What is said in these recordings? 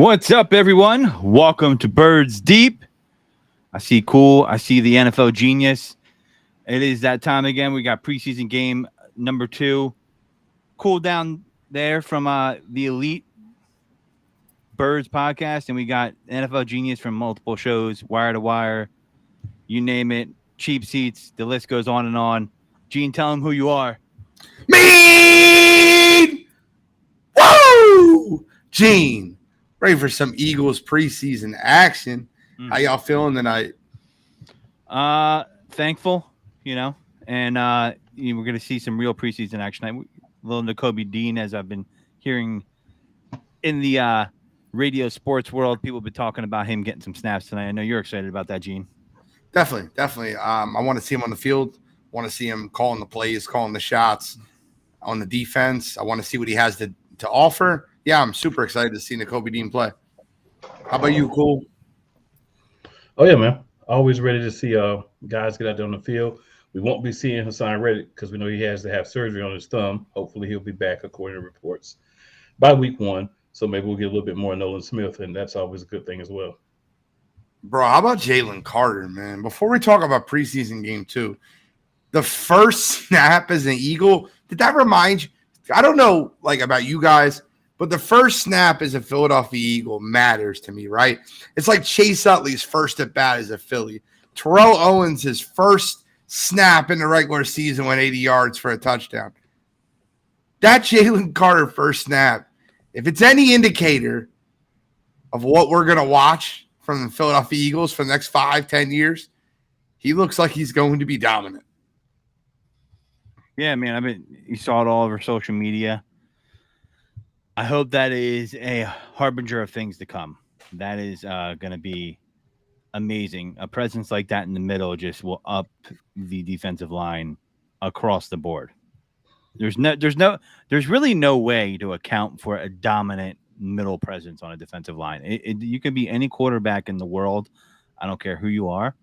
What's up, everyone? Welcome to Birds Deep. I see cool. I see the NFL genius. It is that time again. We got preseason game number 2. Cool down there from the Elite Birds podcast, and we got NFL genius from multiple shows, wire to wire, you name it, cheap seats. The list goes on and on. Gene, tell him who you are. Mean! Woo! Gene, ready for some Eagles preseason action. How y'all feeling tonight? Thankful, and we're going to see some real preseason action. Little Nakobe Dean, as I've been hearing in the radio sports world, people have been talking about him getting some snaps tonight. I know you're excited about that, Gene. Definitely. I want to see him on the field. I want to see him calling the plays, calling the shots on the defense. I want to see what he has to offer. Yeah, I'm super excited to see Nakobe Dean play. How about you, Cool? Oh, yeah, man. Always ready to see guys get out there on the field. We won't be seeing Hassan Reddick because we know he has to have surgery on his thumb. Hopefully he'll be back, according to reports, by week 1. So maybe we'll get a little bit more Nolan Smith, and that's always a good thing as well. Bro, how about Jalen Carter, man? Before we talk about preseason game 2, the first snap as an Eagle, did that remind you? I don't know, about you guys, but the first snap as a Philadelphia Eagle matters to me, right? It's like Chase Utley's first at bat as a Philly. Terrell Owens' first snap in the regular season went 80 yards for a touchdown. That Jalen Carter first snap, if it's any indicator of what we're going to watch from the Philadelphia Eagles for the next 5-10 years, he looks like he's going to be dominant. Yeah, man. You saw it all over social media. I hope that is a harbinger of things to come. That is going to be amazing. A presence like that in the middle just will up the defensive line across the board. There's really no way to account for a dominant middle presence on a defensive line. You could be any quarterback in the world. I don't care who you are.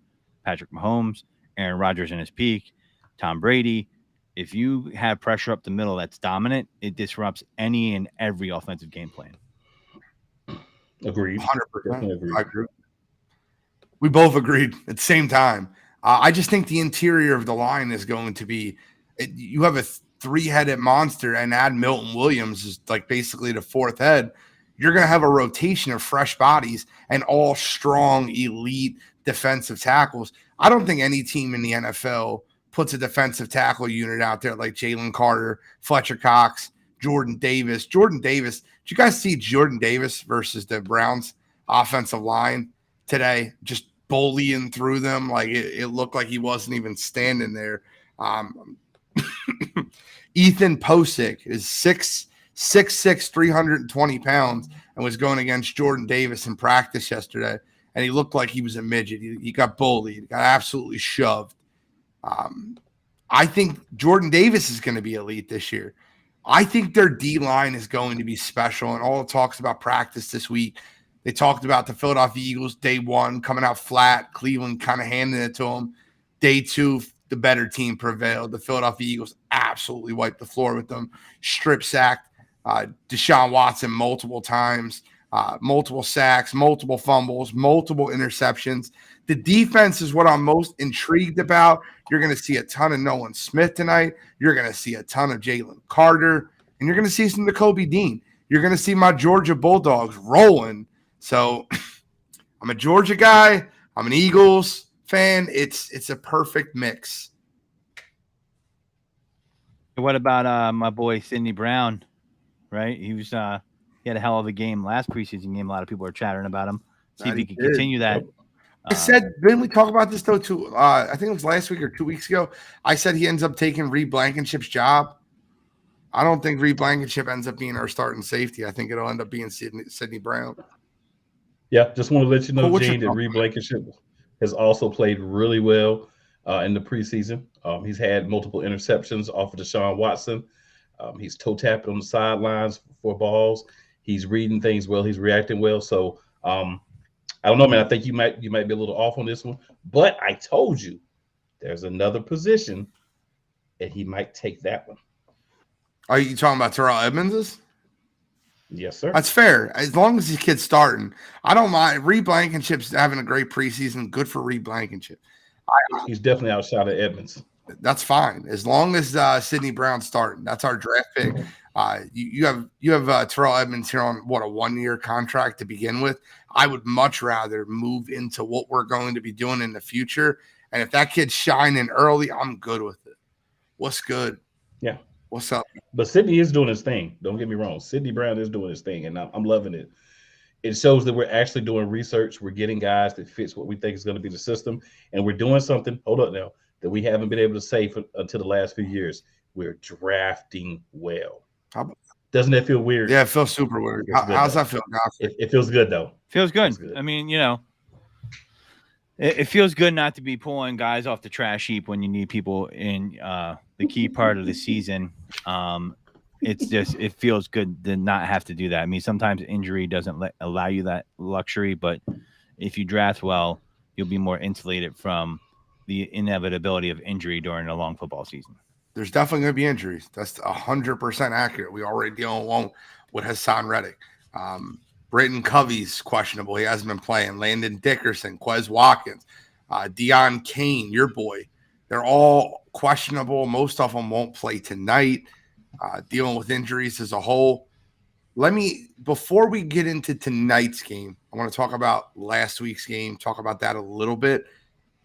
Patrick Mahomes, Aaron Rodgers in his peak, Tom Brady. If you have pressure up the middle that's dominant, it disrupts any and every offensive game plan. Agreed. 100%. Agreed. I agree. We both agreed at the same time. I just think the interior of the line is going to be you have a 3-headed monster and add Milton Williams is basically the 4th head. You're going to have a rotation of fresh bodies and all strong, elite defensive tackles. I don't think any team in the NFL puts a defensive tackle unit out there like Jalen Carter, Fletcher Cox, Jordan Davis. Did you guys see Jordan Davis versus the Browns offensive line today? Just bullying through them. It looked like he wasn't even standing there. Ethan Posick is 6'6", 320 pounds, and was going against Jordan Davis in practice yesterday, and he looked like he was a midget. He got bullied, got absolutely shoved. I think Jordan Davis is going to be elite this year. I think their D-line is going to be special, and all the talks about practice this week, they talked about the Philadelphia Eagles day 1 coming out flat, Cleveland kind of handing it to them. Day 2, the better team prevailed. The Philadelphia Eagles absolutely wiped the floor with them, strip sacked Deshaun Watson multiple times, multiple sacks, multiple fumbles, multiple interceptions. The defense is what I'm most intrigued about. You're going to see a ton of Nolan Smith tonight. You're going to see a ton of Jalen Carter, and you're going to see some Nakobe Dean. You're going to see my Georgia Bulldogs rolling. So I'm a Georgia guy. I'm an Eagles fan. It's a perfect mix. What about my boy Sidney Brown? Right, he had a hell of a game last preseason game. A lot of people are chattering about him. See if he can continue that. I said, didn't we talk about this though? Too, I think it was last week or 2 weeks ago. I said he ends up taking Reed Blankenship's job. I don't think Reed Blankenship ends up being our starting safety. I think it'll end up being Sidney Brown. Yeah, just want to let you know, Gene, that Reed Blankenship has also played really well in the preseason. He's had multiple interceptions off of Deshaun Watson. He's toe tapping on the sidelines for balls. He's reading things well. He's reacting well. So I don't know, man. I think you might be a little off on this one. But I told you there's another position, and he might take that one. Are you talking about Terrell Edmonds? Yes, sir. That's fair. As long as these kid's starting, I don't mind. Reed Blankenship's having a great preseason. Good for Reed Blankenship. He's definitely outside of Edmonds. That's fine as long as Sidney Brown's starting. That's our draft pick. You have Terrell Edmonds here on what, a 1-year contract to begin with. I would much rather move into what we're going to be doing in the future. And if that kid's shining early, I'm good with it. What's good? Yeah. What's up? But Sidney is doing his thing. Don't get me wrong. Sidney Brown is doing his thing, and I'm loving it. It shows that we're actually doing research. We're getting guys that fits what we think is going to be the system, and we're doing something. Hold up now, that we haven't been able to say until the last few years. We're drafting well. Doesn't that feel weird? Yeah, it feels super weird. How's that feel? It feels good though. Feels good. I mean, it feels good not to be pulling guys off the trash heap when you need people in the key part of the season. It feels good to not have to do that. I mean, sometimes injury doesn't allow you that luxury, but if you draft well, you'll be more insulated from the inevitability of injury during a long football season. There's definitely going to be injuries. That's 100% accurate. We already dealing alone with Hassan Reddick. Britton Covey's questionable. He hasn't been playing. Landon Dickerson, Quez Watkins, Deion Kane, your boy. They're all questionable. Most of them won't play tonight. Dealing with injuries as a whole. Before we get into tonight's game, I want to talk about last week's game, talk about that a little bit.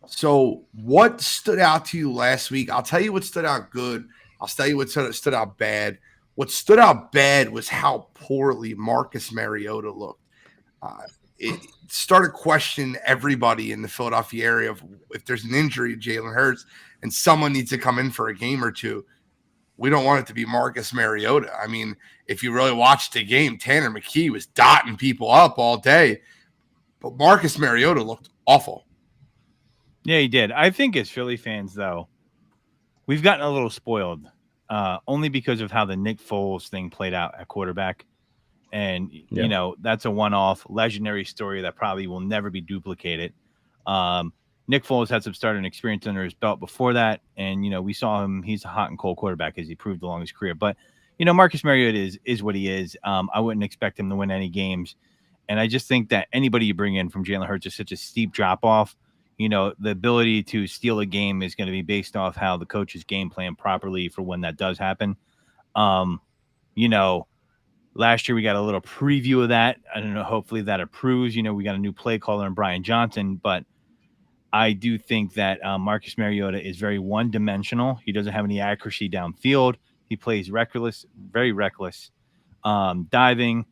So what stood out to you last week? I'll tell you what stood out good. I'll tell you what stood out bad. What stood out bad was how poorly Marcus Mariota looked. It started questioning everybody in the Philadelphia area of if there's an injury to Jalen Hurts and someone needs to come in for a game or two. We don't want it to be Marcus Mariota. I mean, if you really watched the game, Tanner McKee was dotting people up all day. But Marcus Mariota looked awful. Yeah, he did. I think as Philly fans, though, we've gotten a little spoiled only because of how the Nick Foles thing played out at quarterback. And, that's a one-off legendary story that probably will never be duplicated. Nick Foles had some starting experience under his belt before that. And, we saw him. He's a hot and cold quarterback, as he proved along his career. But, Marcus Mariota is what he is. I wouldn't expect him to win any games. And I just think that anybody you bring in from Jalen Hurts is such a steep drop-off. The ability to steal a game is going to be based off how the coaches game plan properly for when that does happen. Last year we got a little preview of that. I don't know. Hopefully that approves. We got a new play caller in Brian Johnson, but I do think that Marcus Mariota is very one-dimensional. He doesn't have any accuracy downfield. He plays reckless, very reckless, diving,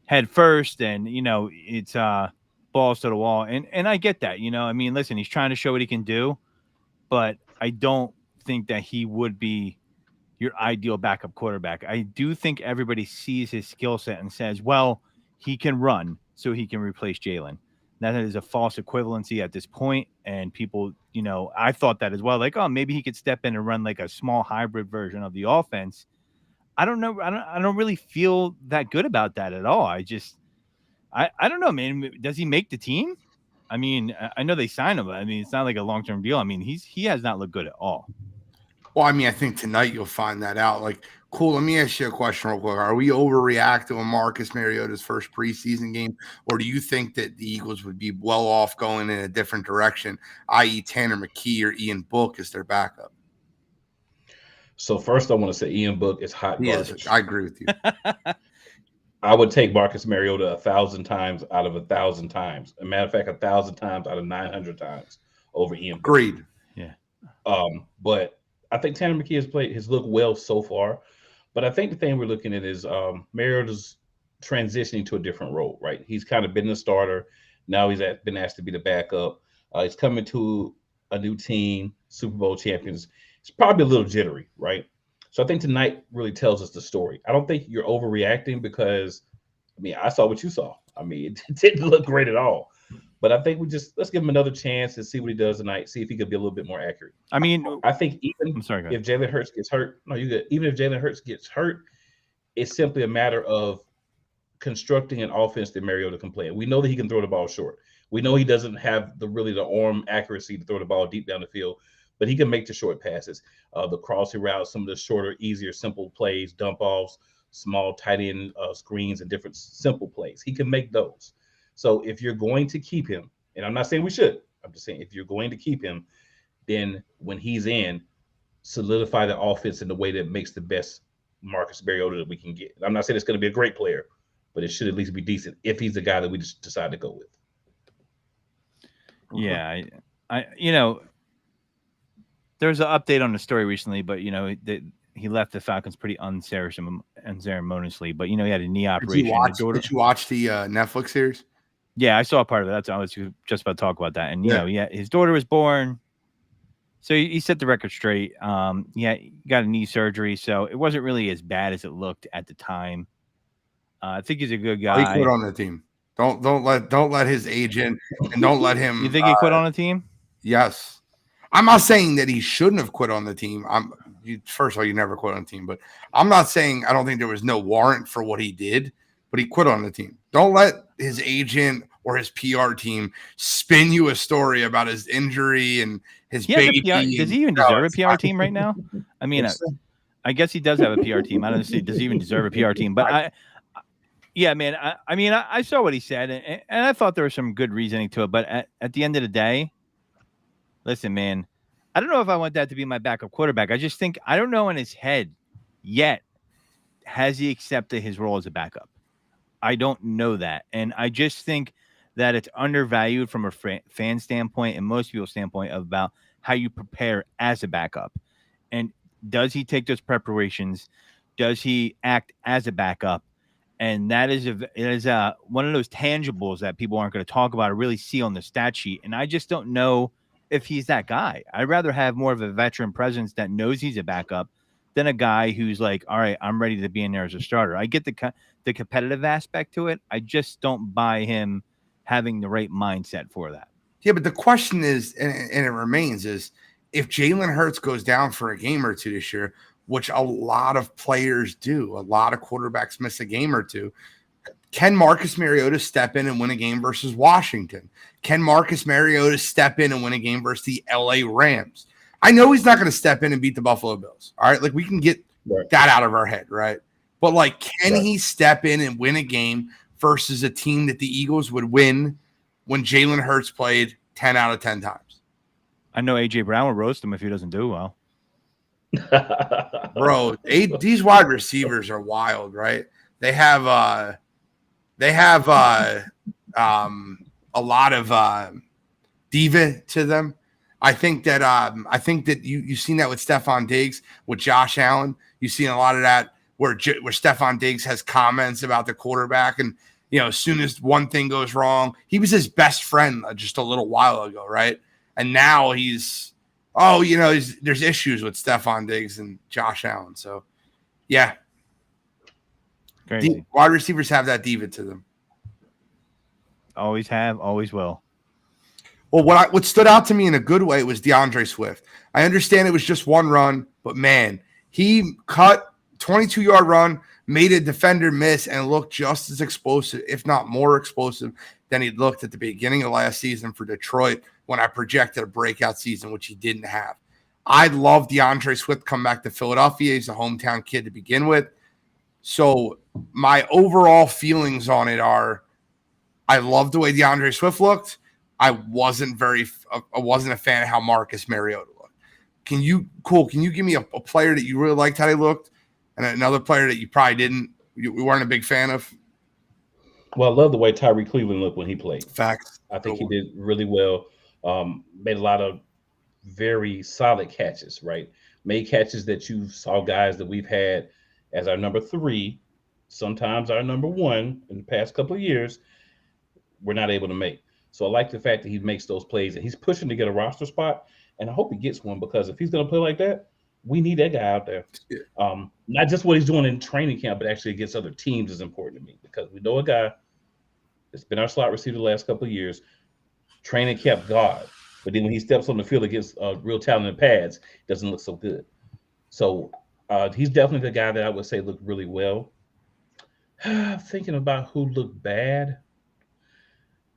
head first, and it's balls to the wall. And I get that, listen, he's trying to show what he can do, but I don't think that he would be your ideal backup quarterback. I do think everybody sees his skill set and says, well, he can run, so he can replace Jalen. That is a false equivalency at this point. And people, I thought that as well. Like, oh, maybe he could step in and run like a small hybrid version of the offense. I don't know. I don't really feel that good about that at all. I don't know, man. Does he make the team? I mean, I know they signed him, but I mean, it's not like a long-term deal. I mean, he has not looked good at all. Well, I mean, I think tonight you'll find that out. Like, cool, let me ask you a question real quick. Are we overreacting on Marcus Mariota's first preseason game, or do you think that the Eagles would be well off going in a different direction, i.e. Tanner McKee or Ian Book as their backup? So first I want to say Ian Book is hot garbage. I agree with you. I would take Marcus Mariota 1,000 times out of 1,000 times. As a matter of fact, 1,000 times out of 900 times over Ian Book. Agreed. Yeah. But I think Tanner McKee has looked well so far. But I think the thing we're looking at is Mariota's transitioning to a different role, right? He's kind of been the starter. Now he's been asked to be the backup. He's coming to a new team, Super Bowl champions. It's probably a little jittery, right? So I think tonight really tells us the story. I don't think you're overreacting because, I saw what you saw. It didn't look great at all. But I think let's give him another chance and see what he does tonight. See if he could be a little bit more accurate. I think even if Jalen Hurts gets hurt, even if Jalen Hurts gets hurt, it's simply a matter of constructing an offense that Mariota can play. We know that he can throw the ball short. We know he doesn't have the arm accuracy to throw the ball deep down the field, but he can make the short passes, the crossing routes, some of the shorter, easier, simple plays, dump offs, small tight end screens and different simple plays. He can make those. So if you're going to keep him, and I'm not saying we should, I'm just saying if you're going to keep him, then when he's in, solidify the offense in the way that makes the best Marcus Mariota that we can get. I'm not saying it's going to be a great player, but it should at least be decent if he's the guy that we just decide to go with. Yeah, I there's an update on the story recently, but he left the Falcons pretty unceremoniously. But he had a knee operation. Did you watch the Netflix series? Yeah, I saw part of it. I was just about to talk about that. And his daughter was born, so he set the record straight. He got a knee surgery, so it wasn't really as bad as it looked at the time. I think he's a good guy. He quit on the team. Don't let his agent and don't let him. You think he quit on the team? Yes. I'm not saying that he shouldn't have quit on the team. First of all, you never quit on the team, but I'm not saying I don't think there was no warrant for what he did, but he quit on the team. Don't let his agent or his PR team spin you a story about his injury and his baby. Does he even deserve a PR team right now? I mean, I guess he does have a PR team. I don't know. Does he even deserve a PR team? But I saw what he said, and I thought there was some good reasoning to it. But at the end of the day, listen, man, I don't know if I want that to be my backup quarterback. I just think I don't know in his head yet. Has he accepted his role as a backup? I don't know that. And I just think that it's undervalued from a fan standpoint and most people's standpoint about how you prepare as a backup. And does he take those preparations? Does he act as a backup? And that is one of those tangibles that people aren't going to talk about or really see on the stat sheet. And I just don't know if he's that guy. I'd rather have more of a veteran presence that knows he's a backup than a guy who's like, all right, I'm ready to be in there as a starter. I get the competitive aspect to it. I just don't buy him having the right mindset for that. Yeah, but the question is, and it remains, is if Jalen Hurts goes down for a game or two this year, which a lot of players do, a lot of quarterbacks miss a game or two, can Marcus Mariota step in and win a game versus Washington? Can Marcus Mariota step in and win a game versus the LA Rams? I know he's not going to step in and beat the Buffalo Bills. All right. Like we can get that out of our head. Right. But like, can he step in and win a game versus a team that the Eagles would win when Jalen Hurts played 10 out of 10 times? I know AJ Brown will roast him if he doesn't do well. Bro, these wide receivers are wild, right? They have a lot of diva to them. I think that you've seen that with Stephon Diggs, with Josh Allen. You've seen a lot of that where Stephon Diggs has comments about the quarterback, and as soon as one thing goes wrong, he was his best friend just a little while ago, right? And now there's issues with Stephon Diggs and Josh Allen. So, yeah, crazy. Wide receivers have that diva to them. Always have, always will. Well, what stood out to me in a good way was DeAndre Swift. I understand it was just one run, but man, he cut 22-yard run, made a defender miss, and looked just as explosive, if not more explosive, than he looked at the beginning of last season for Detroit when I projected a breakout season, which he didn't have. I'd love DeAndre Swift come back to Philadelphia. He's a hometown kid to begin with. So my overall feelings on it are I love the way DeAndre Swift looked. I wasn't a fan of how Marcus Mariota looked. Can you give me a player that you really liked how they looked and another player that you probably didn't, you weren't a big fan of? Well, I love the way Tyree Cleveland looked when he played. Facts. I think he did really well. Made a lot of very solid catches, right? Made catches that you saw guys that we've had as our number 3, sometimes our number 1 in the past couple of years, we're not able to make. So I like the fact that he makes those plays and he's pushing to get a roster spot. And I hope he gets one because if he's going to play like that, we need that guy out there. Not just what he's doing in training camp, but actually against other teams is important to me because we know a guy that's been our slot receiver the last couple of years, training camp God. But then when he steps on the field against real talented pads, it doesn't look so good. So he's definitely the guy that I would say looked really well. Thinking about who looked bad.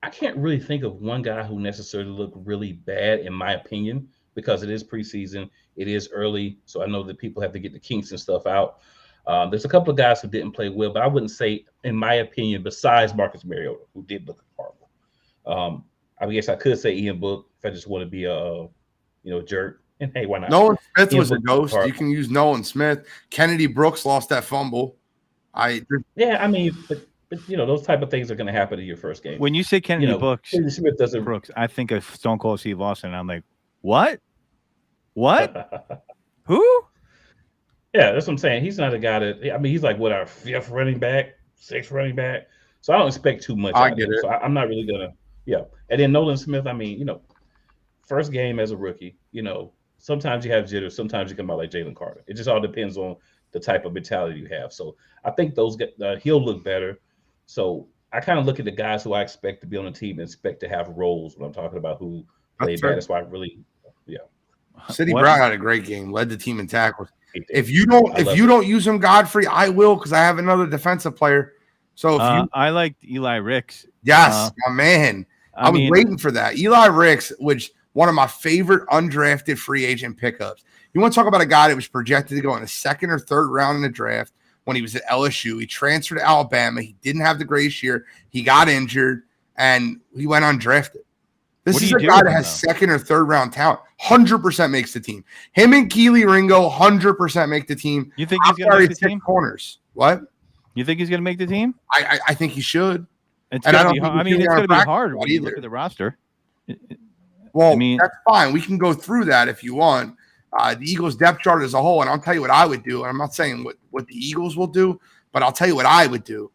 I can't really think of one guy who necessarily looked really bad, in my opinion, because it is preseason. It is early, so I know that people have to get the kinks and stuff out. There's a couple of guys who didn't play well, but I wouldn't say, in my opinion, besides Marcus Mariota, who did look horrible. I guess I could say Ian Book if I just want to be a jerk. And hey, why not? Nolan Smith Ian was a Book ghost. You can use Nolan Smith. Kennedy Brooks lost that fumble. Yeah, I mean, but those type of things are going to happen in your first game. When you say Kennedy Brooks, Smith doesn't. Brooks, I think of Stone Cold Steve Austin. And I'm like, what? Who? Yeah, that's what I'm saying. He's not a guy that. I mean, he's like our fifth running back, sixth running back. So I don't expect too much. I get it. So I'm not really gonna. Yeah, and then Nolan Smith. I mean, first game as a rookie. Sometimes you have jitters. Sometimes you come out like Jalen Carter. It just all depends on the type of mentality you have. So I think he'll look better. So I kind of look at the guys who I expect to be on the team and expect to have roles when I'm talking about who played bad. That's why I really, City Brown had a great game, led the team in tackles. If you don't use him, Godfrey, I will, because I have another defensive player. So I liked Eli Ricks. Yes, my man. I was waiting for that. Eli Ricks, which one of my favorite undrafted free agent pickups. You want to talk about a guy that was projected to go in the second or third round in the draft when he was at LSU. He transferred to Alabama. He didn't have the greatest year. He got injured, and he went undrafted. This is a guy that has second or third round talent. 100% makes the team. Him and Keely Ringo 100% make the team. You think he's going to make the team? Corners. What? You think he's going to make the team? I think he should. It's going to be hard. I mean, it's going to be hard when you look at the roster. Well, that's fine. We can go through that if you want. The Eagles depth chart as a whole, and I'll tell you what I would do. And I'm not saying what the Eagles will do, but I'll tell you what I would do.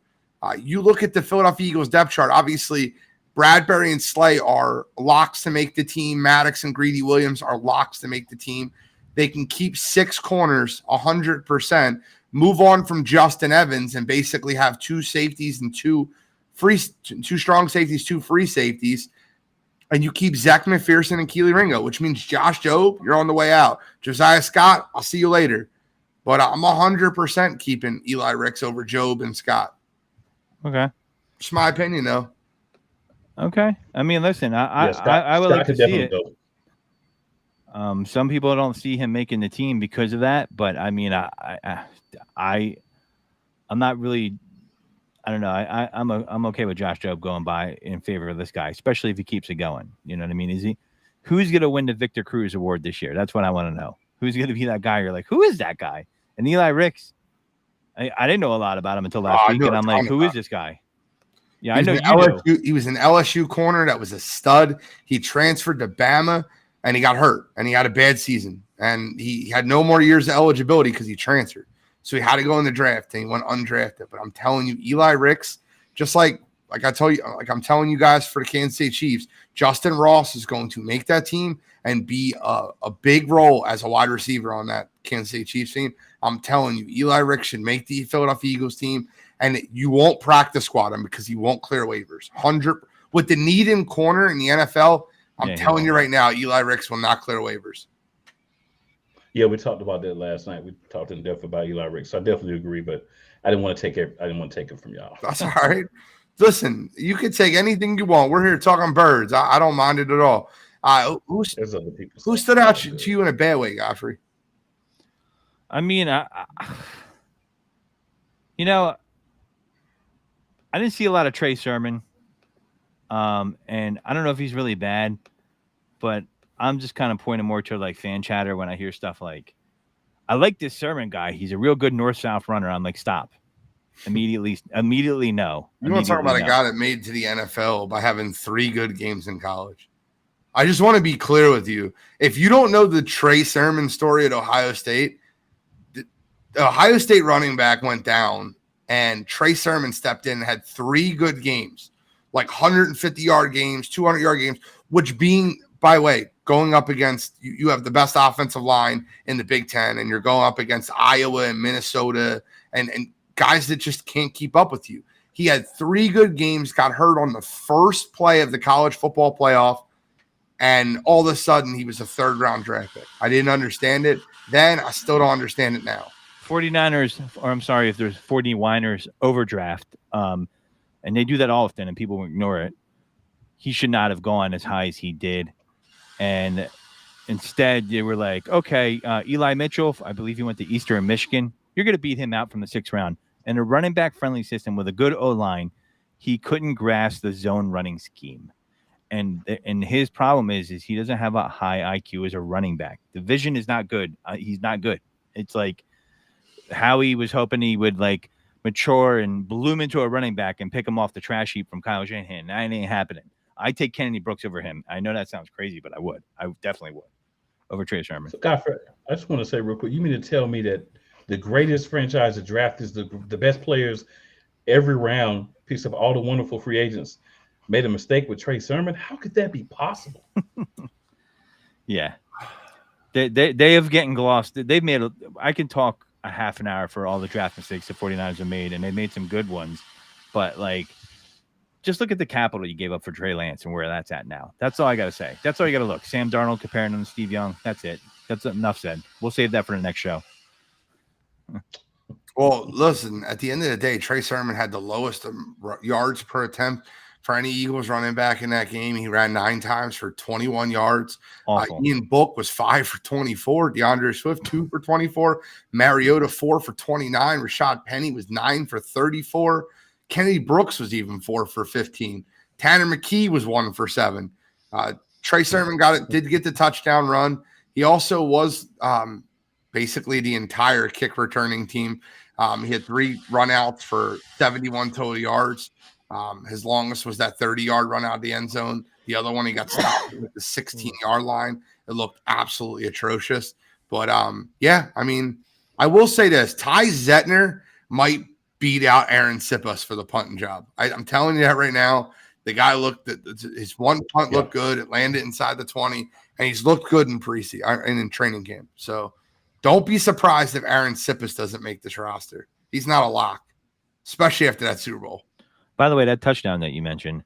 You look at the Philadelphia Eagles depth chart. Obviously, Bradbury and Slay are locks to make the team. Maddox and Greedy Williams are locks to make the team. They can keep 6 corners 100%, move on from Justin Evans, and basically have 2 safeties and 2 strong safeties, 2 free safeties. And you keep Zach McPherson and Keely Ringo, which means Josh Jobe, you're on the way out. Josiah Scott, I'll see you later. But I'm 100% keeping Eli Ricks over Jobe and Scott. Okay. It's my opinion, though. Okay. I mean, listen, I would like to see it. Some people don't see him making the team because of that, but I mean, I'm not really. I don't know. I'm okay with Josh Jobe going by in favor of this guy, especially if he keeps it going. You know what I mean? Who's going to win the Victor Cruz Award this year? That's what I want to know. Who's going to be that guy? You're like, who is that guy? And Eli Ricks, I didn't know a lot about him until last week, and I'm like, who is this guy? Yeah, I know you do. He was an LSU corner that was a stud. He transferred to Bama, and he got hurt, and he had a bad season. And he had no more years of eligibility because he transferred. So he had to go in the draft, and he went undrafted. But I'm telling you, Eli Ricks, just like I'm telling you guys for the Kansas City Chiefs, Justin Ross is going to make that team and be a big role as a wide receiver on that Kansas City Chiefs team. I'm telling you, Eli Ricks should make the Philadelphia Eagles team. And you won't practice squad him because he won't clear waivers. 100 with the need in corner in the NFL. I'm telling you right now, Eli Ricks will not clear waivers. Yeah, we talked about that last night. We talked in depth about Eli Ricks. So I definitely agree, but I didn't want to take it. I didn't want to take it from y'all. That's all right. Listen, you can take anything you want. We're here talking birds. I don't mind it at all. Who stood out to you in a bad way, Godfrey? I mean, I didn't see a lot of Trey Sermon, and I don't know if he's really bad, but I'm just kind of pointing more to like fan chatter when I hear stuff like, I like this Sermon guy. He's a real good north-south runner. I'm like, stop. Immediately no. You want to talk about a guy that made it to the NFL by having 3 good games in college. I just want to be clear with you. If you don't know the Trey Sermon story at Ohio State, the Ohio State running back went down, and Trey Sermon stepped in and had 3 good games, like 150-yard games, 200-yard games, which being, by the way, going up against, you have the best offensive line in the Big Ten, and you're going up against Iowa and Minnesota and guys that just can't keep up with you. He had 3 good games, got hurt on the first play of the college football playoff, and all of a sudden he was a 3rd-round draft pick. I didn't understand it then. I still don't understand it now. 49ers, or I'm sorry, if there's 49ers overdraft, and they do that often and people ignore it, he should not have gone as high as he did. And instead they were like, okay, Eli Mitchell, I believe he went to Eastern Michigan. You're going to beat him out from the 6th round. And a running back friendly system with a good O-line, he couldn't grasp the zone running scheme. And his problem is he doesn't have a high IQ as a running back. The vision is not good. He's not good. It's like Howie was hoping he would like mature and bloom into a running back and pick him off the trash heap from Kyle Shanahan. That ain't happening. I take Kennedy Brooks over him. I know that sounds crazy, but I would. I definitely would over Trey Sermon. So, Godfrey, I just want to say real quick, you mean to tell me that the greatest franchise to draft is the best players every round, picks up all the wonderful free agents, made a mistake with Trey Sermon? How could that be possible? Yeah. They have getting glossed. They've made I can talk a half an hour for all the draft mistakes the 49ers have made, and they made some good ones. But like, just look at the capital you gave up for Trey Lance and where that's at now. That's all I got to say. That's all you got to look. Sam Darnold comparing him to Steve Young. That's it. That's enough said. We'll save that for the next show. Well, listen, at the end of the day, Trey Sermon had the lowest yards per attempt for any Eagles running back in that game. He ran 9 times for 21 yards. Ian Book was 5 for 24. DeAndre Swift, 2 for 24. Mariota, 4 for 29. Rashad Penny was 9 for 34. Kennedy Brooks was even 4 for 15. Tanner McKee was 1 for 7. Trey Sermon did get the touchdown run. He also was basically the entire kick returning team. He had 3 runouts for 71 total yards. His longest was that 30-yard run out of the end zone. The other one, he got stopped at the 16-yard line. It looked absolutely atrocious. But, yeah, I mean, I will say this. Ty Zettner might beat out Aaron Sipas for the punting job. I'm telling you that right now. The guy his one punt looked good. It landed inside the 20, and he's looked good in preseason and in training camp. So don't be surprised if Aaron Sipas doesn't make this roster. He's not a lock, especially after that Super Bowl. By the way, that touchdown that you mentioned,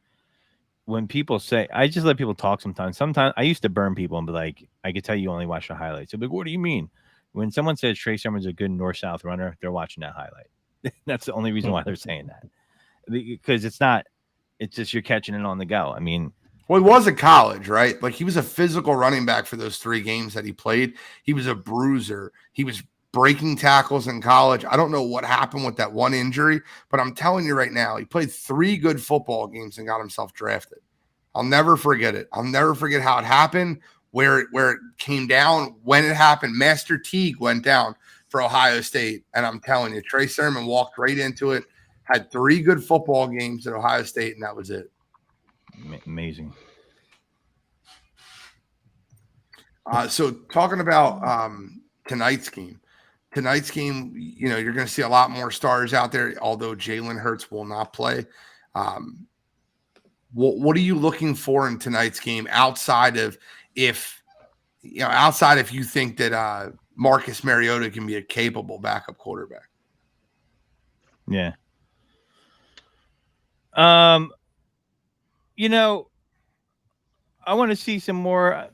when people say, I just let people talk sometimes. Sometimes I used to burn people and be like, I could tell you only watch the highlights. So, like, what do you mean? When someone says Trey Sermon's a good north-south runner, they're watching that highlight. That's the only reason why they're saying that. Because it's just you're catching it on the go. I mean, well, he was in college, right? Like, he was a physical running back for those 3 games that he played. He was a bruiser. He was breaking tackles in college. I don't know what happened with that one injury, but I'm telling you right now, he played 3 good football games and got himself drafted. I'll never forget it. I'll never forget how it happened, where it came down, when it happened. Master Teague went down for Ohio State, and I'm telling you, Trey Sermon walked right into it, had 3 good football games at Ohio State, and that was it. Amazing. So talking about tonight's game, you know, you're going to see a lot more stars out there, although Jalen Hurts will not play. What are you looking for in tonight's game outside of if you think that Marcus Mariota can be a capable backup quarterback? Yeah. You know, I want to see some more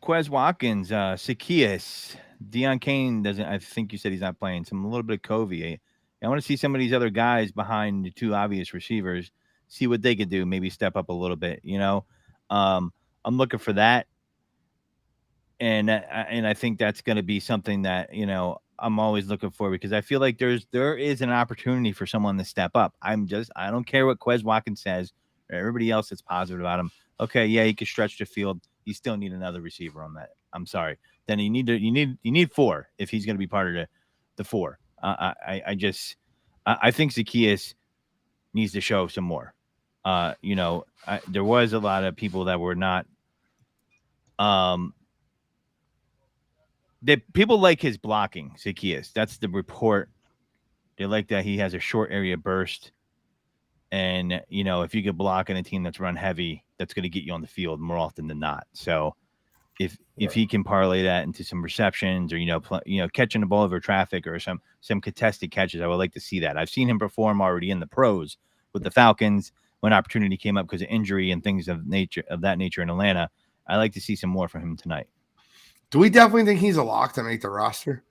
Quez Watkins, Zacchaeus, Deion Kane doesn't. I think you said he's not playing. A little bit of Covey. I want to see some of these other guys behind the 2 obvious receivers, see what they could do. Maybe step up a little bit. You know, I'm looking for that, and I think that's going to be something that I'm always looking for, because I feel like there is an opportunity for someone to step up. I don't care what Quez Watkins says or everybody else that's positive about him. Okay, yeah, he can stretch the field. You still need another receiver on that. I'm sorry. Then you need 4 if he's going to be part of the 4. I think Zacchaeus needs to show some more. There was a lot of people that were not. People like his blocking, Zacchaeus. That's the report. They like that he has a short area burst. And, if you could block in a team that's run heavy, that's going to get you on the field more often than not. So if he can parlay that into some receptions or, catching the ball over traffic or some contested catches, I would like to see that. I've seen him perform already in the pros with the Falcons when opportunity came up because of injury and things of that nature in Atlanta. I like to see some more from him tonight. Do we definitely think he's a lock to make the roster?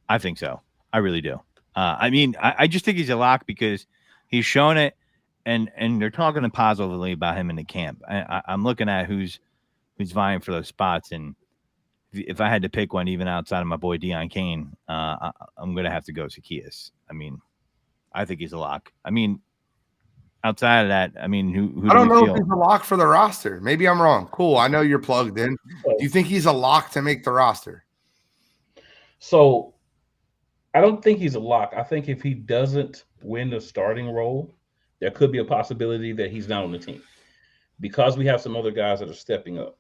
I think so. I really do. I just think he's a lock because he's shown it, and they're talking positively about him in the camp. I'm looking at who's vying for those spots, and if I had to pick one, even outside of my boy Deion Kane, I'm gonna have to go Zacchaeus. I mean, I think he's a lock. I mean, outside of that, I mean, who I do don't we know feel? if he's a lock for the roster. Maybe I'm wrong. Cool. I know you're plugged in. Do you think he's a lock to make the roster? So I don't think he's a lock. I think if he doesn't win the starting role, there could be a possibility that he's not on the team because we have some other guys that are stepping up.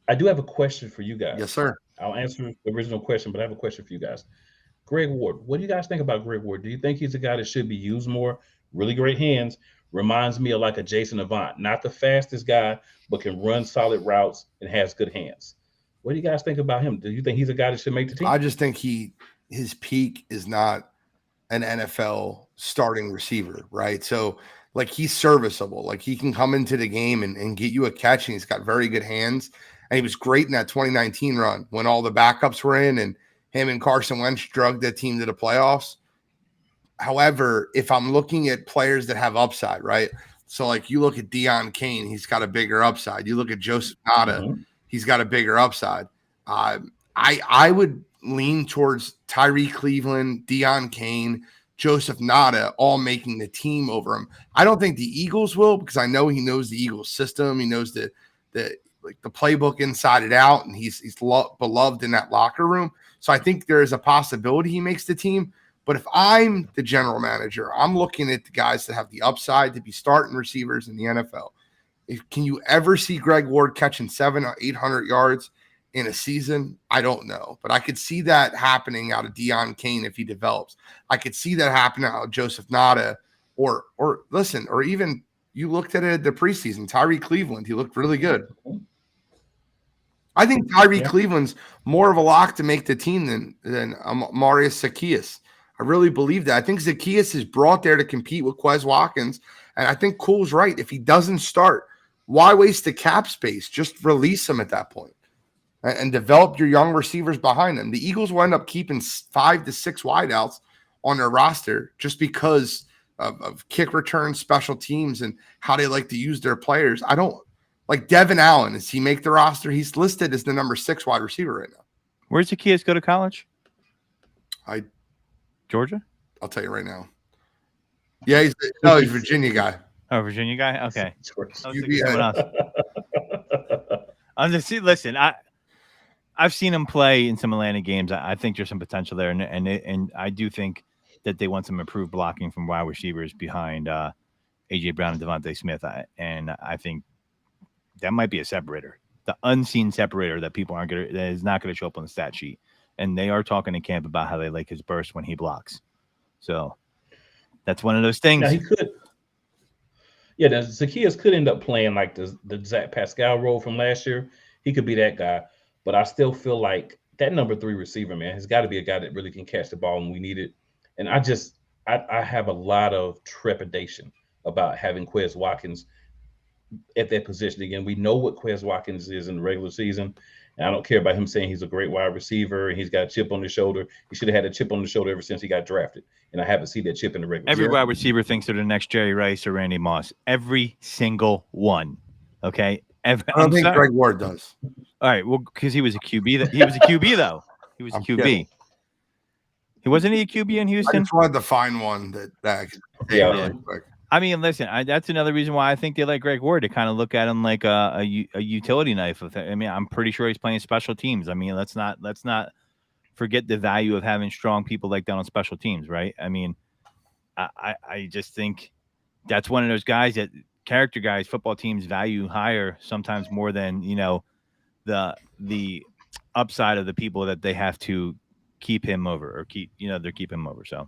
I do have a question for you guys. Yes, sir. I'll answer the original question, but I have a question for you guys. Greg Ward, what do you guys think about Greg Ward? Do you think he's a guy that should be used more? Really great hands. Reminds me of like a Jason Avant. Not the fastest guy, but can run solid routes and has good hands. What do you guys think about him? Do you think he's a guy that should make the team? I just think his peak is not an NFL starting receiver, right? So like he's serviceable. Like he can come into the game and get you a catch, and he's got very good hands. And he was great in that 2019 run when all the backups were in and him and Carson Wentz drugged that team to the playoffs. However, if I'm looking at players that have upside, right? So like you look at Deion Kane, he's got a bigger upside. You look at Joseph Nada, he's got a bigger upside. I would lean towards Tyree Cleveland, Deion Kane, Joseph Nada, all making the team over him. I don't think the Eagles will, because I know he knows the Eagles system. He knows the playbook inside and out, and he's beloved in that locker room. So I think there is a possibility he makes the team. But if I'm the general manager, I'm looking at the guys that have the upside to be starting receivers in the NFL. Can you ever see Greg Ward catching 700 or 800 yards in a season? I don't know, but I could see that happening out of Deion Kane if he develops. I could see that happening out of Joseph Nada, or even you looked at it at the preseason, Tyree Cleveland. He looked really good. I think Tyree Cleveland's more of a lock to make the team than Marius Zacchaeus. I really believe that. I think Zacchaeus is brought there to compete with Quez Watkins, and I think Cole's right. If he doesn't start, why waste the cap space? Just release him at that point and develop your young receivers behind him. The Eagles will end up keeping 5 to 6 wideouts on their roster just because of kick return, special teams, and how they like to use their players. I don't like Devin Allen. Does he make the roster? He's listed as the number 6 wide receiver right now. Where's Zacchaeus go to college? Georgia? I'll tell you right now. Yeah, he's a Virginia guy. Oh, Virginia guy? Okay. I'm just listen, I've seen him play in some Atlanta games. I think there's some potential there, and I do think that they want some improved blocking from wide receivers behind AJ Brown and Devontae Smith. And I think that might be a separator, the unseen separator that that is not going to show up on the stat sheet. And they are talking in camp about how they like his burst when he blocks. So that's one of those things. Now he could. Yeah, Zacchaeus could end up playing like the Zach Pascal role from last year. He could be that guy. But I still feel like that number 3 receiver, man, has got to be a guy that really can catch the ball when we need it. And I have a lot of trepidation about having Quez Watkins at that position. Again, we know what Quez Watkins is in the regular season. And I don't care about him saying he's a great wide receiver and he's got a chip on his shoulder. He should have had a chip on his shoulder ever since he got drafted. And I haven't seen that chip in the regular season. Every wide receiver thinks they're the next Jerry Rice or Randy Moss. Every single one. Okay? I don't think Greg Ward does. All right. Well, because he was a QB. He was a QB, though. He was a QB. Kidding. He wasn't a QB in Houston? I just wanted to find one that yeah. Really quick. I mean, listen, that's another reason why I think they like Greg Ward, to kind of look at him like a utility knife. I mean, I'm pretty sure he's playing special teams. I mean, let's not forget the value of having strong people like that on special teams, right? I mean, I just think that's one of those guys that character guys, football teams value higher sometimes more than, the upside of the people that they have to keep him over or they're keeping him over. So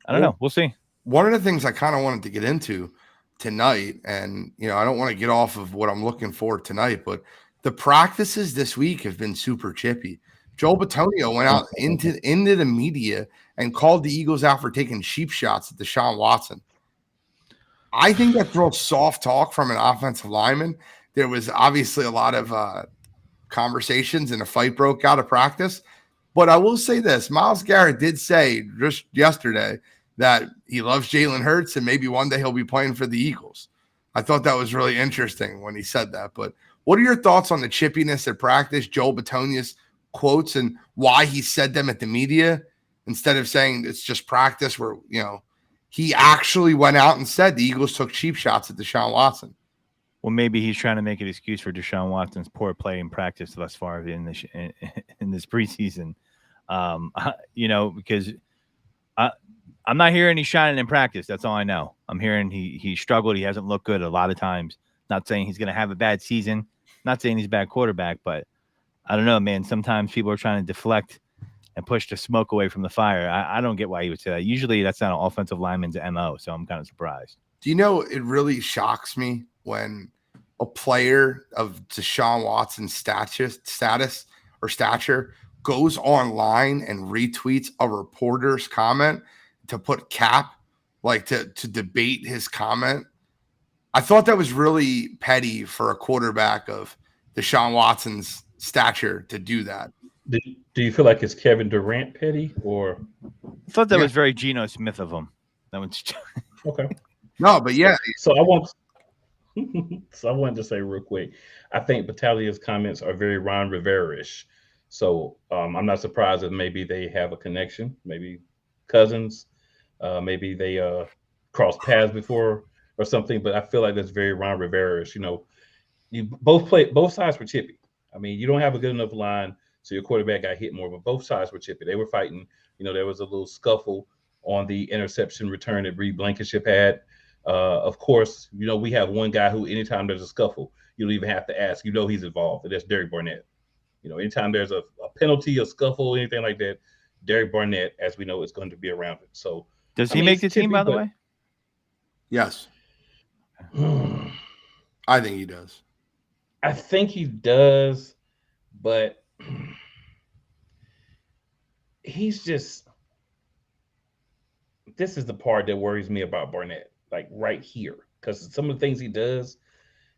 I don't know. We'll see. One of the things I kind of wanted to get into tonight, and I don't want to get off of what I'm looking for tonight, but the practices this week have been super chippy. Joel Bitonio went out into the media and called the Eagles out for taking cheap shots at Deshaun Watson. I think that's real soft talk from an offensive lineman. There was obviously a lot of conversations and a fight broke out of practice. But I will say this, Myles Garrett did say just yesterday that he loves Jalen Hurts and maybe one day he'll be playing for the Eagles. I thought that was really interesting when he said that. But what are your thoughts on the chippiness at practice, Joel Bitonio's quotes, and why he said them at the media instead of saying it's just practice where, he actually went out and said the Eagles took cheap shots at Deshaun Watson? Well, maybe he's trying to make an excuse for Deshaun Watson's poor play in practice thus far in this preseason. Because I'm not hearing he's shining in practice. That's all I know. I'm hearing he struggled. He hasn't looked good a lot of times. Not saying he's going to have a bad season. Not saying he's a bad quarterback, but I don't know, man. Sometimes people are trying to deflect and push the smoke away from the fire. I don't get why he would say that. Usually that's not an offensive lineman's MO, so I'm kind of surprised. Do you know, it really shocks me when a player of Deshaun Watson's stature goes online and retweets a reporter's comment to put cap, like to debate his comment. I thought that was really petty for a quarterback of Deshaun Watson's stature to do that. Do you feel like it's Kevin Durant petty, or? I thought that was very Geno Smith of him. That was okay. No, but yeah. So I wanted to say real quick, I think Batalia's comments are very Ron Rivera-ish. So I'm not surprised that maybe they have a connection, maybe cousins, maybe they crossed paths before or something. But I feel like that's very Ron Rivera-ish. You both sides were chippy. I mean, you don't have a good enough line, so your quarterback got hit more, but both sides were chippy. They were fighting. There was a little scuffle on the interception return that Reed Blankenship had. Of course, we have one guy who, anytime there's a scuffle, you don't even have to ask. He's involved, and that's Derek Barnett. Anytime there's a penalty, a scuffle, anything like that, Derek Barnett, as we know, is going to be around it. So, does he make the team, by the way? Yes. I think he does. I think he does, but he's just. This is the part that worries me about Barnett, like right here, because some of the things he does,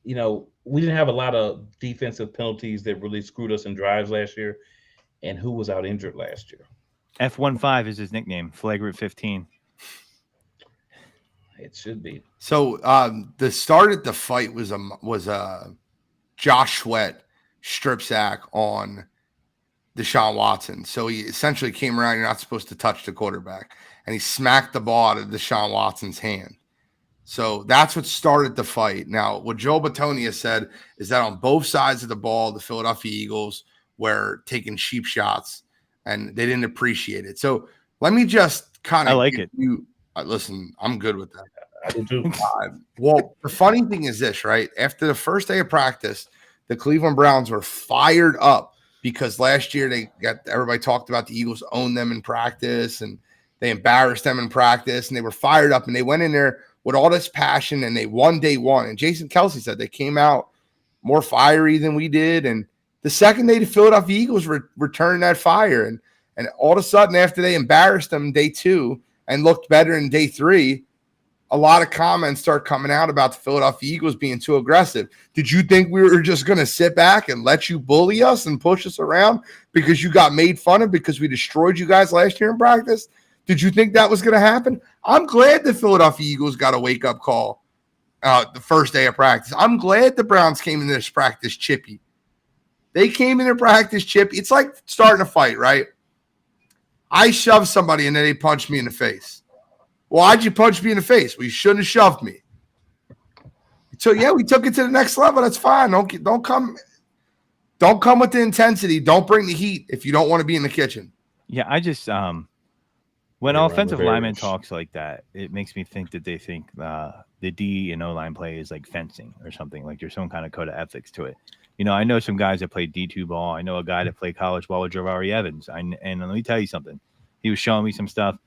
we didn't have a lot of defensive penalties that really screwed us in drives last year. And who was out injured last year? F15 is his nickname, Flagrant 15. It should be. So the start of the fight was a Josh Sweat strip sack on Deshaun Watson. So he essentially came around. You're not supposed to touch the quarterback. And he smacked the ball out of Deshaun Watson's hand. So that's what started the fight. Now, what Joel Bitonio said is that on both sides of the ball, the Philadelphia Eagles were taking cheap shots, and they didn't appreciate it. So let me just kind of like it. Listen, I'm good with that. I do too. Well, the funny thing is this, right? After the first day of practice, the Cleveland Browns were fired up because last year everybody talked about the Eagles owned them in practice and they embarrassed them in practice, and they were fired up, and they went in there with all this passion, and they won day one. And Jason Kelsey said they came out more fiery than we did. And the second day, the Philadelphia Eagles returned that fire. And all of a sudden, after they embarrassed them day two and looked better in day three, a lot of comments start coming out about the Philadelphia Eagles being too aggressive. Did you think we were just going to sit back and let you bully us and push us around because you got made fun of because we destroyed you guys last year in practice? Did you think that was going to happen? I'm glad the Philadelphia Eagles got a wake-up call the first day of practice. I'm glad the Browns came in this practice chippy. They came in their practice chippy. It's like starting a fight, right? I shoved somebody and then they punched me in the face. Why'd you punch me in the face? Well, you shouldn't have shoved me. So, yeah, we took it to the next level. That's fine. Don't come with the intensity. Don't bring the heat if you don't want to be in the kitchen. Yeah, I just when offensive lineman talks like that, it makes me think that they think the D and O line play is like fencing or something. Like there's some kind of code of ethics to it. I know some guys that played D2 ball. I know a guy that played college ball with Javari Evans. And let me tell you something. He was showing me some stuff.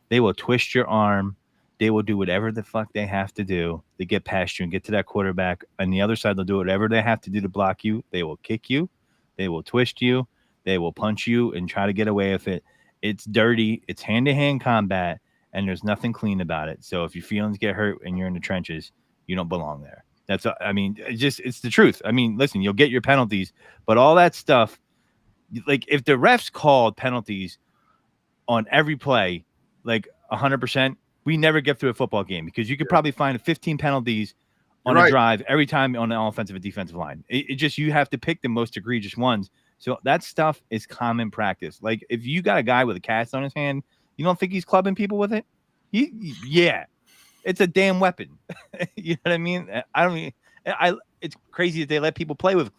They will twist your arm. They will do whatever the fuck they have to do to get past you and get to that quarterback. On the other side, they'll do whatever they have to do to block you. They will kick you. They will twist you. They will punch you and try to get away with it. It's dirty. It's hand-to-hand combat, and there's nothing clean about it. So if your feelings get hurt and you're in the trenches, you don't belong there. It's the truth. I mean, listen, you'll get your penalties, but all that stuff, like if the refs called penalties on every play, like 100%, we never get through a football game because you could probably find 15 penalties on a drive every time on the offensive and defensive line. It just, you have to pick the most egregious ones. So that stuff is common practice. Like if you got a guy with a cast on his hand, you don't think he's clubbing people with it? Yeah, it's a damn weapon. You know what I mean? It's crazy that they let people play with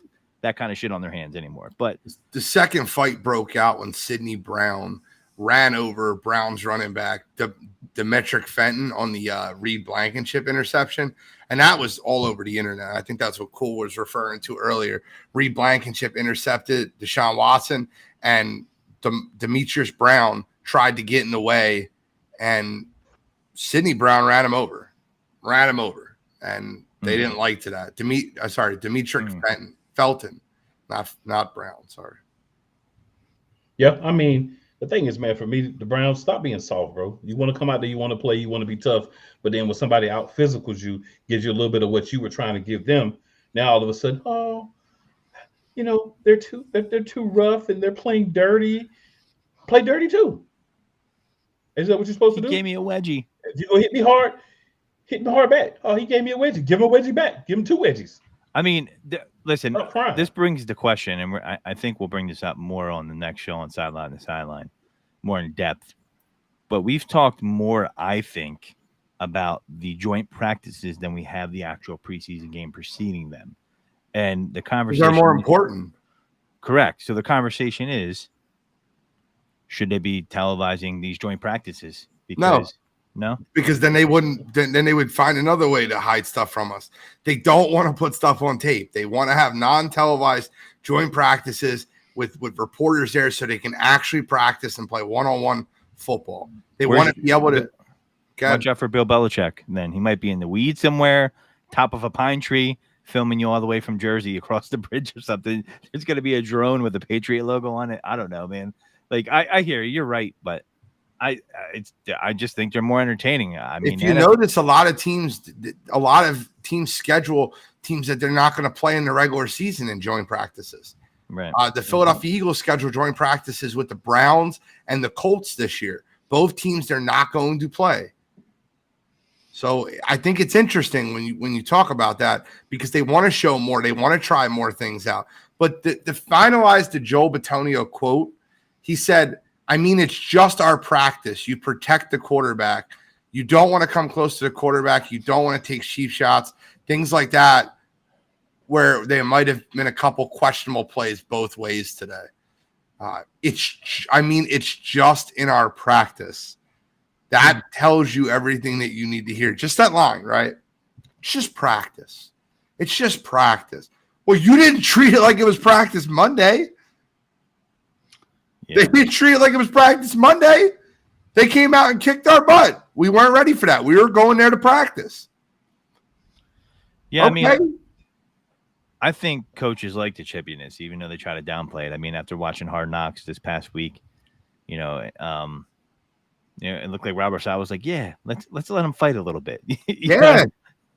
that kind of shit on their hands anymore. But the second fight broke out when Sidney Brown ran over Brown's running back, Demetric Fenton, on the Reed Blankenship interception. And that was all over the internet. I think that's what Cole was referring to earlier. Reed Blankenship intercepted Deshaun Watson, and Demetrius Brown tried to get in the way, and Sidney Brown ran him over. And they didn't like to that. Demetric Felton, not Brown. Sorry. Yeah, I mean, the thing is, man, for me, the Browns, stop being soft, bro. You want to come out there, you want to play, you want to be tough, but then when somebody out physicals you, gives you a little bit of what you were trying to give them, now all of a sudden, they're too rough and they're playing dirty. Play dirty too. Is that what you're supposed to do? He gave me a wedgie. If you go hit me hard back. Oh, he gave me a wedgie. Give him a wedgie back. Give him 2 wedgies. I mean, listen, this brings the question, and I think we'll bring this up more on the next show on Sideline to Sideline, more in depth. But we've talked more, I think, about the joint practices than we have the actual preseason game preceding them. And the conversation... They're more important. Correct. So the conversation is, should they be televising these joint practices? No, because then they wouldn't. Then they would find another way to hide stuff from us. They don't want to put stuff on tape. They want to have non-televised joint practices with reporters there, so they can actually practice and play one-on-one football. They want to be able to. Watch out for Bill Belichick. Then he might be in the weeds somewhere, top of a pine tree, filming you all the way from Jersey across the bridge or something. There's going to be a drone with the Patriot logo on it. I don't know, man. Like I hear you. You're right, but. I just think they're more entertaining. I mean, if you notice, a lot of teams schedule teams that they're not going to play in the regular season in joint practices. Right. The Philadelphia Eagles schedule joint practices with the Browns and the Colts this year. Both teams they're not going to play. So I think it's interesting when you talk about that, because they want to show more, they want to try more things out. But the finalized the Joel Bitonio quote, he said, I mean, it's just our practice. You protect the quarterback. You don't want to come close to the quarterback. You don't want to take cheap shots, things like that, where there might have been a couple questionable plays both ways today. It's just in our practice. That tells you everything that you need to hear. Just that line, right? It's just practice. It's just practice. Well, you didn't treat it like it was practice Monday. Yeah. They didn't treat it like it was practice Monday. They came out and kicked our butt. We weren't ready for that. We were going there to practice. Yeah, okay. I mean, I think coaches like the chippiness, even though they try to downplay it. I mean, after watching Hard Knocks this past week, it looked like Robert Saleh was like, "Yeah, let's let him fight a little bit." Yeah,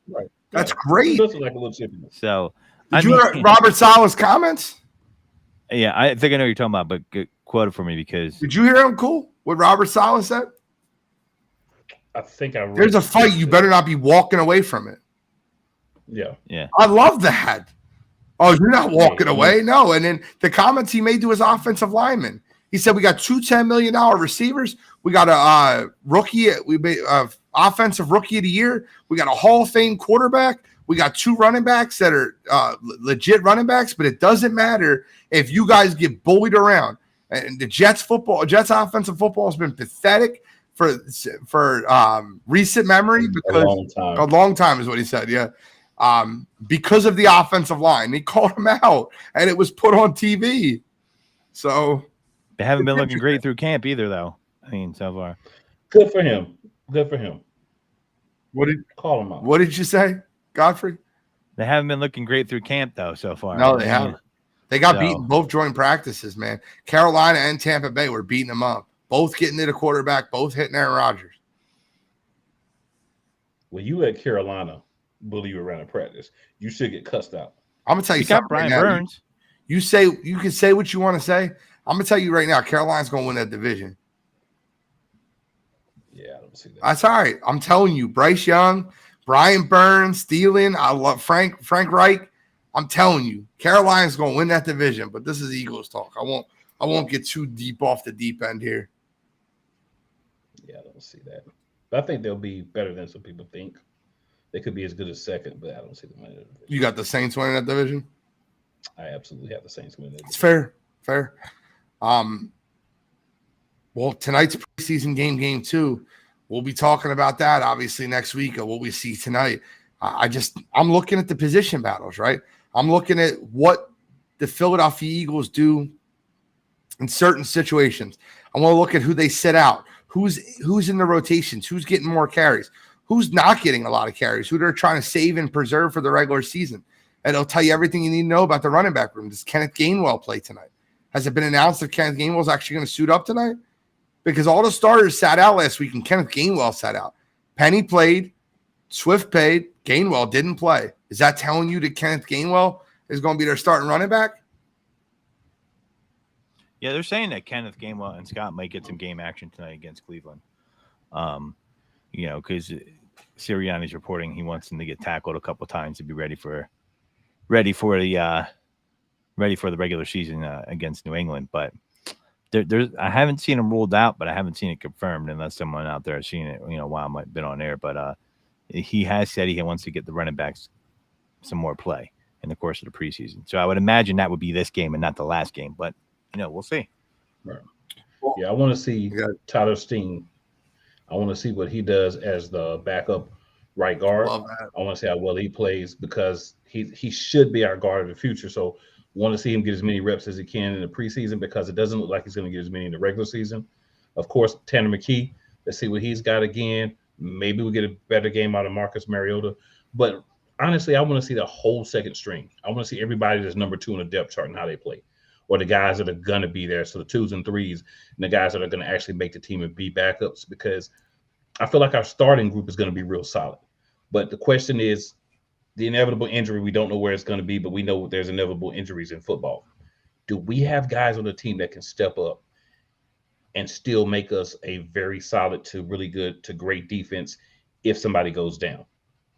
right. That's great. Like a little chippiness. So, did you hear Robert Saleh's comments? Yeah, I think I know what you're talking about, but quote it for me because. Did you hear him? Cool. What Robert Saleh said? I think I read. There's a fight. You better not be walking away from it. Yeah. I love that. Oh, you're not walking away? No. And then the comments he made to his offensive lineman. He said, we got two $10 million receivers. We got a rookie. We made offensive rookie of the year. We got a Hall of Fame quarterback. We got 2 running backs that are legit running backs, but it doesn't matter if you guys get bullied around. And the Jets offensive football has been pathetic for recent memory because a long time is what he said. Yeah. Because of the offensive line. He called him out and it was put on TV. So they haven't been looking great through camp either, though. I mean, so far. Good for him. Call him out. What did you say, Godfrey? They haven't been looking great through camp, though, so far. No, they haven't. They got beaten both joint practices, man. Carolina and Tampa Bay were beating them up. Both getting to the quarterback, both hitting Aaron Rodgers. When you at Carolina bully you around in practice, you should get cussed out. I'm gonna tell you something. Brian Burns. You can say what you want to say. I'm gonna tell you right now, Carolina's gonna win that division. Yeah, I don't see that. That's all right. I'm telling you, Bryce Young, Brian Burns, Thielen. I love Frank Reich. I'm telling you, Carolina's going to win that division. But this is Eagles talk. I won't get too deep off the deep end here. Yeah, I don't see that. But I think they'll be better than some people think. They could be as good as second, but I don't see them winning that division. You got the Saints winning that division? I absolutely have the Saints winning that division. It's fair. Well, tonight's preseason game 2. We'll be talking about that obviously next week of what we see tonight. I'm looking at the position battles, right? I'm looking at what the Philadelphia Eagles do in certain situations. I want to look at who they sit out, who's in the rotations, who's getting more carries, who's not getting a lot of carries, who they're trying to save and preserve for the regular season. And it'll tell you everything you need to know about the running back room. Does Kenneth Gainwell play tonight? Has it been announced that Kenneth Gainwell is actually going to suit up tonight? Because all the starters sat out last week and Kenneth Gainwell sat out. Penny played, Swift played, Gainwell didn't play. Is that telling you that Kenneth Gainwell is going to be their starting running back? Yeah, they're saying that Kenneth Gainwell and Scott might get some game action tonight against Cleveland. Because Sirianni's reporting he wants him to get tackled a couple times to be ready for the regular season against New England. But I haven't seen him ruled out, but I haven't seen it confirmed unless someone out there has seen it, while I might have been on air. But he has said he wants to get the running backs some more play in the course of the preseason. So I would imagine that would be this game and not the last game, but we'll see. Right. Yeah, I want to see Tyler Steen. I want to see what he does as the backup right guard. I want to see how well he plays because he should be our guard of the future. So want to see him get as many reps as he can in the preseason because it doesn't look like he's going to get as many in the regular season. Of course, Tanner McKee, let's see what he's got again. Maybe we'll get a better game out of Marcus Mariota. But honestly, I want to see the whole second string. I want to see everybody that's number 2 on the depth chart and how they play, or the guys that are going to be there. So the 2s and 3s and the guys that are going to actually make the team and be backups, because I feel like our starting group is going to be real solid. But the question is, the inevitable injury, we don't know where it's going to be, but we know there's inevitable injuries in football. Do we have guys on the team that can step up and still make us a very solid to really good to great defense if somebody goes down?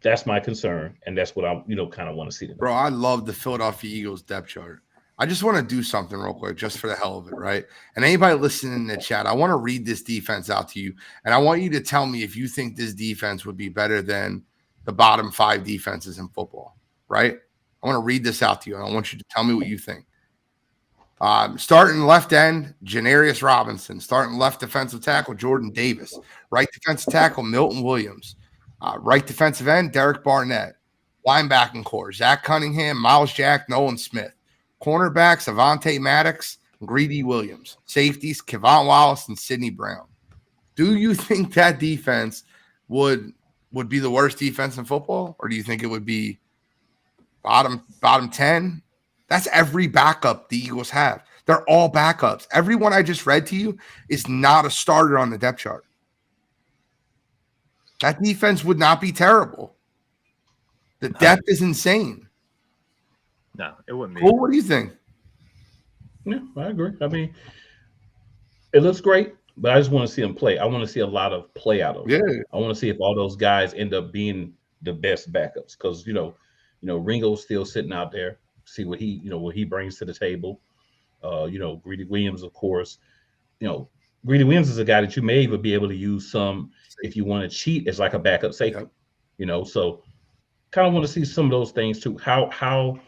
That's my concern, and that's what I kind of want to see tonight. Bro, I love the Philadelphia Eagles depth chart. I just want to do something real quick just for the hell of it, right? And anybody listening in the chat, I want to read this defense out to you, and I want you to tell me if you think this defense would be better than the bottom 5 defenses in football, right? I want to read this out to you, and I want you to tell me what you think. Starting left end, Janarius Robinson. Starting left defensive tackle, Jordan Davis. Right defensive tackle, Milton Williams. Right defensive end, Derek Barnett. Linebacking core, Zach Cunningham, Miles Jack, Nolan Smith. Cornerbacks, Avonte Maddox, Greedy Williams. Safeties, Kevon Wallace and Sidney Brown. Do you think that defense would be the worst defense in football, or do you think it would be bottom 10? That's every backup the Eagles have. They're all backups. Everyone I just read to you is not a starter on the depth chart. That defense would not be terrible. The depth is insane. No, it wouldn't be. Well, what do you think? Yeah, I agree. I mean, it looks great, but I just want to see them play. I want to see a lot of play out of it. Yeah. I want to see if all those guys end up being the best backups, because Ringo's still sitting out there. See what he brings to the table. Greedy Williams, of course. Greedy Williams is a guy that you may even be able to use some if you want to cheat as like a backup safety. Yep. So kind of want to see some of those things too. How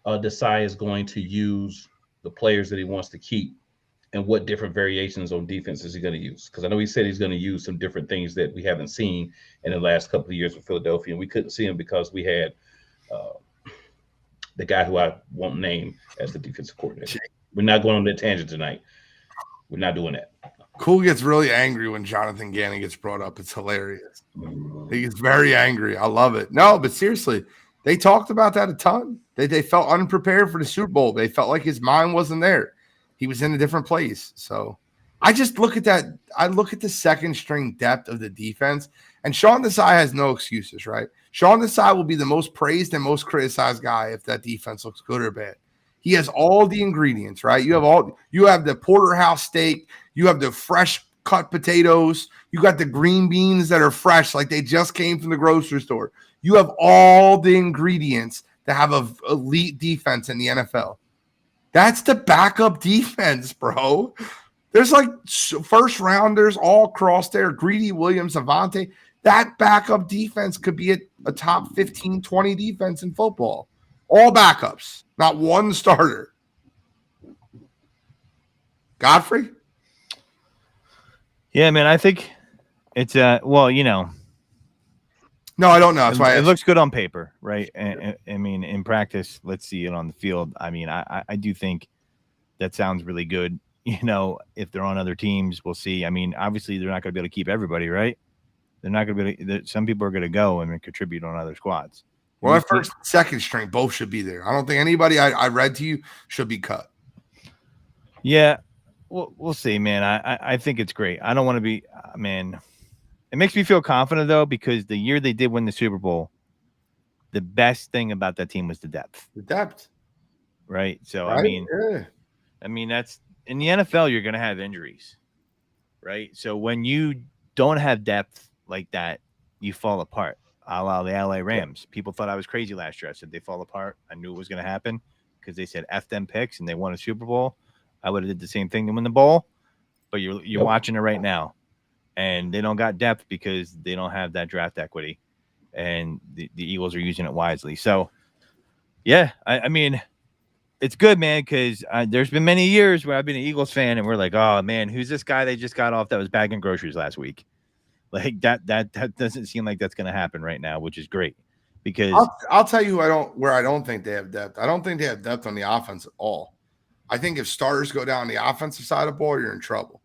Desai is going to use the players that he wants to keep, and what different variations on defense is he going to use? Because I know he said he's going to use some different things that we haven't seen in the last couple of years with Philadelphia, and we couldn't see him because we had the guy who I won't name as the defensive coordinator. We're not going on that tangent tonight. We're not doing that. Cool gets really angry when Jonathan Gannon gets brought up. It's hilarious. He gets very angry. I love it. No, but seriously, they talked about that a ton. They felt unprepared for the Super Bowl. They felt like his mind wasn't there. He was in a different place. So I just look at that. I look at the second string depth of the defense, and Sean Desai has no excuses, right? Sean Desai will be the most praised and most criticized guy if that defense looks good or bad. He has all the ingredients, right? You have the porterhouse steak, you have the fresh cut potatoes, you got the green beans that are fresh, like they just came from the grocery store. You have all the ingredients to have an elite defense in the NFL. That's the backup defense, bro. There's like first rounders all across there. Greedy, Williams, Avante. That backup defense could be a top 15, 20 defense in football. All backups, not one starter. Godfrey? Yeah, man, I think it's well, you know. No, I don't know. That's why it looks good on paper, right? I mean, in practice, let's see it on the field. I mean, I do think that sounds really good. You know, if they're on other teams, we'll see. I mean, obviously, they're not going to be able to keep everybody, right? They're not going to be able to, some people are going to go and contribute on other squads. Well, at first, second string, both should be there. I don't think anybody I read to you should be cut. Yeah, we'll see, man. I think it's great. I don't want to be, man. It makes me feel confident, though, because the year they did win the Super Bowl, the best thing about that team was the depth. The depth. Right? So, right? I mean, that's in the NFL, you're going to have injuries, right? So when you don't have depth like that, you fall apart. A la the LA Rams. People thought I was crazy last year. I said they fall apart. I knew it was going to happen because they said F them picks and they won a Super Bowl. I would have did the same thing to win the bowl, but you're watching it right now. And they don't got depth because they don't have that draft equity, and the Eagles are using it wisely. So, yeah, I mean, it's good, man, because there's been many years where I've been an Eagles fan, and we're like, oh, man, who's this guy they just got off that was bagging groceries last week? Like, that doesn't seem like that's going to happen right now, which is great. Because I'll tell you where I don't think they have depth. I don't think they have depth on the offense at all. I think if starters go down the offensive side of the ball, you're in trouble.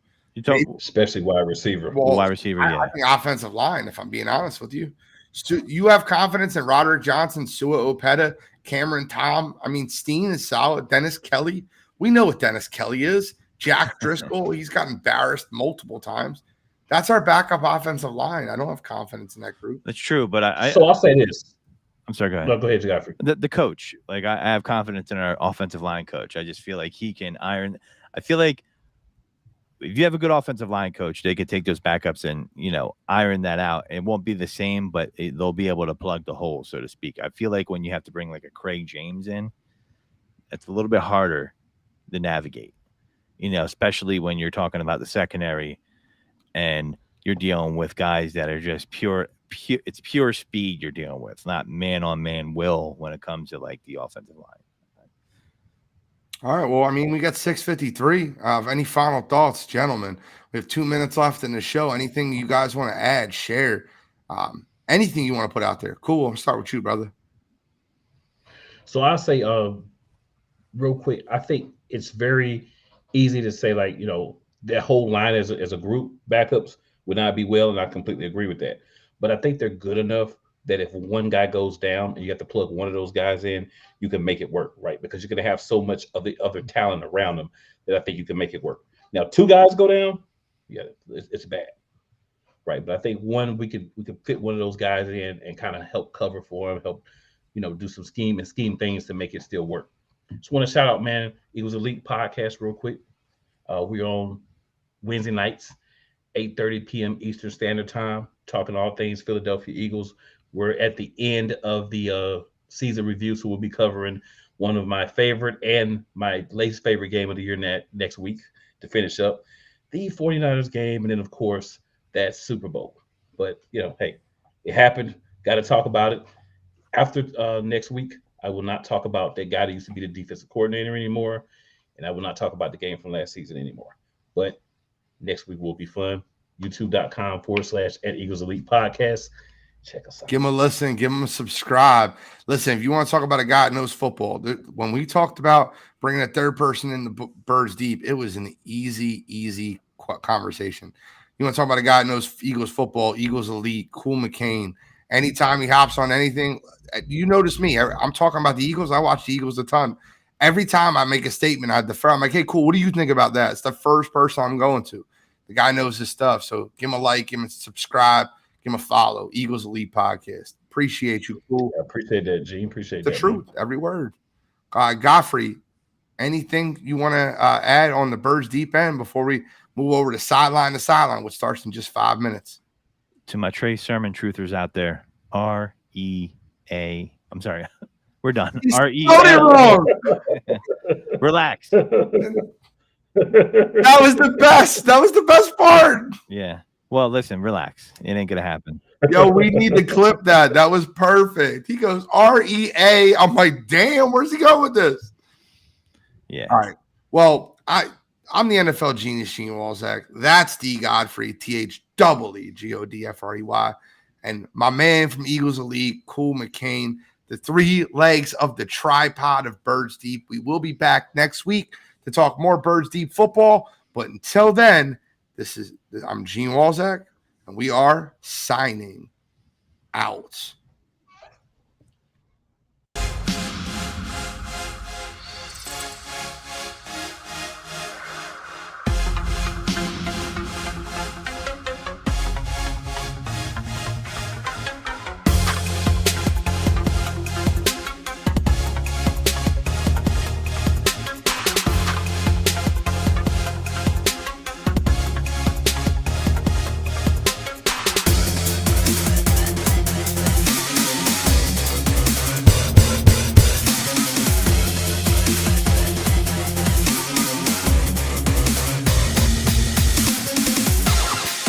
Especially wide receiver. Well, wide receiver, yeah. I think offensive line, if I'm being honest with you. So you have confidence in Roderick Johnson, Sua Opeta, Cameron Tom. I mean, Steen is solid. Dennis Kelly. We know what Dennis Kelly is. Jack Driscoll, he's got embarrassed multiple times. That's our backup offensive line. I don't have confidence in that group. That's true, but I'll say this. I'm sorry, go ahead. No, go ahead, Godfrey. The coach, like I have confidence in our offensive line coach. I just feel like he can iron. I feel like if you have a good offensive line coach, they could take those backups and, iron that out. It won't be the same, but they'll be able to plug the hole, so to speak. I feel like when you have to bring like a Craig James in, it's a little bit harder to navigate, especially when you're talking about the secondary and you're dealing with guys that are just pure it's pure speed you're dealing with, not man-on-man will when it comes to like the offensive line. All right. Well, I mean, we got 6:53. Any final thoughts, gentlemen? We have 2 minutes left in the show. Anything you guys want to add, share, anything you want to put out there? Cool. I'm going to start with you, brother. So I'll say real quick, I think it's very easy to say, like, that whole line as a group, backups would not be well, and I completely agree with that. But I think they're good enough that if one guy goes down and you have to plug one of those guys in, you can make it work, right? Because you're going to have so much of the other talent around them that I think you can make it work. Now, two guys go down, yeah, it's bad, right? But I think we could fit one of those guys in and kind of help cover for him, help, do some scheme things to make it still work. Just want to shout out, man, Eagles Elite Podcast real quick. We're on Wednesday nights, 8:30 p.m. Eastern Standard Time, talking all things Philadelphia Eagles. We're at the end of the season review, so we'll be covering one of my favorite and my least favorite game of the year next week to finish up the 49ers game, and then, of course, that Super Bowl. But, hey, it happened. Got to talk about it. After next week, I will not talk about that guy that used to be the defensive coordinator anymore, and I will not talk about the game from last season anymore. But next week will be fun. YouTube.com/@Eagles Elite Podcast. Check us out. Give them a listen. Give them a subscribe. Listen, if you want to talk about a guy that knows football, when we talked about bringing a third person in the Birds Deep, it was an easy conversation. You want to talk about a guy that knows Eagles football, Eagles Elite, Cool McCain. Anytime he hops on anything, you notice me. I'm talking about the Eagles. I watch the Eagles a ton. Every time I make a statement, I defer. I'm like, hey, cool. What do you think about that? It's the first person I'm going to. The guy knows his stuff. So give him a like, give him a subscribe. Give him a follow. Eagles Elite Podcast. Appreciate you. Cool. I appreciate that, Gene. Appreciate the that. Truth. Man. Every word. Godfrey, anything you want to add on the Birds Deep End before we move over to sideline to sideline, which starts in just 5 minutes? To my Trey Sermon truthers out there, are R-E-A. I'm sorry. We're done. You spelled it R-E-L. wrong. Relax. That was the best. That was the best part. Yeah. Well, listen, relax. It ain't going to happen. Yo, we need to clip that. That was perfect. He goes R-E-A. I'm like, damn, where's he going with this? Yeah. All right. Well, I'm the NFL genius, Gene Walzak. That's D Godfrey, THEEGODFREY. And my man from Eagles Elite, Cool McCain, the three legs of the tripod of Birds Deep. We will be back next week to talk more Birds Deep football. But until then, I'm Gene Walzak, and we are signing out.